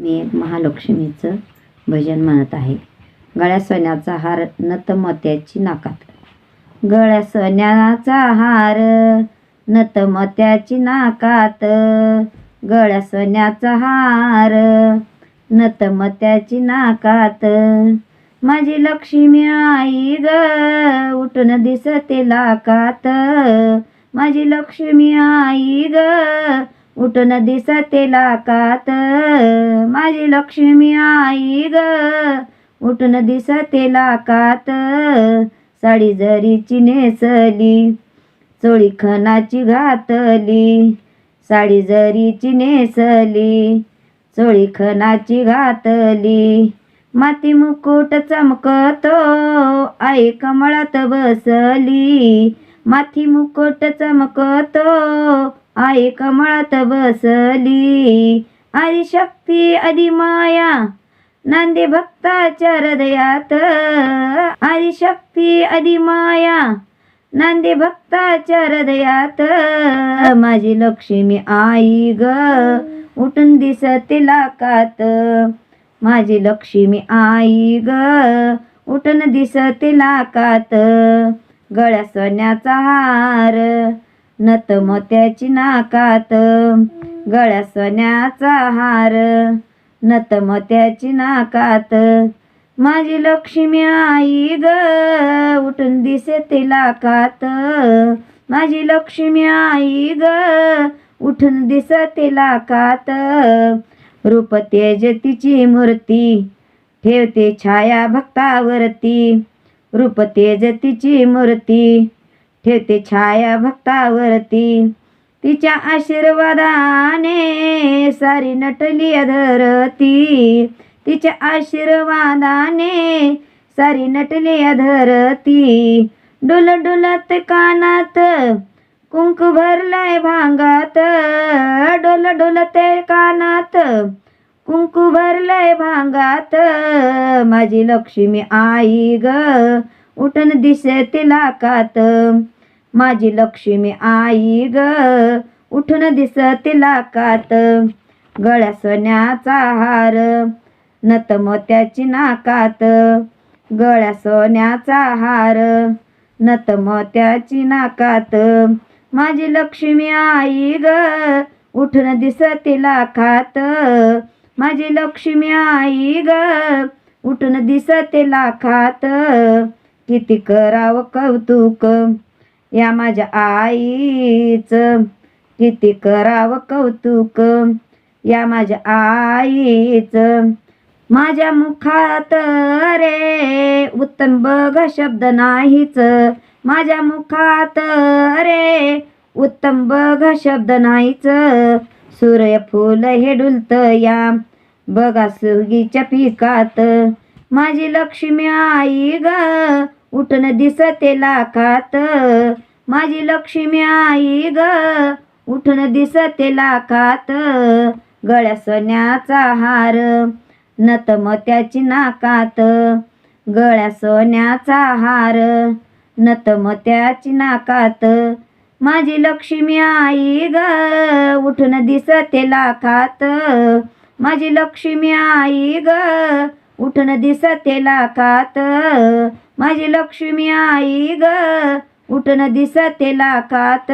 मी एक महालक्ष्मीचं भजन म्हणत आहे. गळ्या सोन्याचा हार नथ मोत्याची नाकात. गळ्या सोन्याचा हार नथ मोत्याची नाकात. गळ्या सोन्याचा हार नथ मोत्याची नाकात. माझी लक्ष्मी आई ग उठून दिसते लाकात. माझी लक्ष्मी आई ग उठून दिसते लाकात. माझी लक्ष्मी आई ग उठून दिसते लाकात. साडी जरीची नेसली चोळी खणाची घातली. साडी जरीची नेसली चोळी खणाची घातली. माती मुकुट चमकतो आई कमळात बसली. माथी मुकुट चमकतो आई कमळात बसली. आदिशक्ती आदिमाया नांदे भक्ताच्या हृदयात. आदिशक्ती आदिमाया नांदे भक्ताच्या हृदयात. माझी लक्ष्मी आई ग उठून दिसते लाकात. माझी लक्ष्मी आई ग उठून दिसते लाकात. गळ्या सोन्याचा हार नथ मोत्याची नाकात. गळ्या सोन्याचा हार नथ मोत्याची नाकात. माझी लक्ष्मी आई ग उठून दिसते लाकात. माझी लक्ष्मी आई ग उठून दिसते लाकात. रूप तेज तिची मूर्ती ठेवते छाया भक्तावरती. रूप तेज तिची मूर्ती ठेवते छाया भक्तावरती. तिच्या आशीर्वादाने सारी नटली धरती. तिच्या आशीर्वादाने सारी नटली धरती. डुल डुलत कानात कुंकू भरलाय भांगात. डोल डोलते कानात कुंकू भरलाय भांगात. माझी लक्ष्मी आई ग उठून दिसते लाकात. माझी लक्ष्मी आई ग उठून दिसते लाकात. गळ्या सोन्याचा हार नथ मोत्याची नाकात. गळ्या सोन्याचा हार नथ मोत्याची नाकात. माझी लक्ष्मी आई ग उठून दिसते लाकात. माझी लक्ष्मी आई ग उठून दिसते लाकात. किती करावं कौतुक या माझ्या आईचं. किती करावं कौतुक या माझ्या आईचं. माझ्या मुखात रे उत्तम बघ शब्द नाहीच. माझ्या मुखात रे उत्तम बघ शब्द नाहीच. सूर्यफूल हे डुलत या बघा सुगीच्या पिकात. माझी लक्ष्मी आई ग उठून दिसते लाकात. माझी लक्ष्मी आई ग उठून दिसते लाकात. गळ्या सोन्याचा हार नथ मोत्याची नाकात. गळ्या सोन्याचा हार नथ मोत्याची नाकात. माझी लक्ष्मी आई ग उठून दिसते लाकात. माझी लक्ष्मी आई ग उठून दिसते लाकात. माझी लक्ष्मी आई ग उठून दिसते लाकात.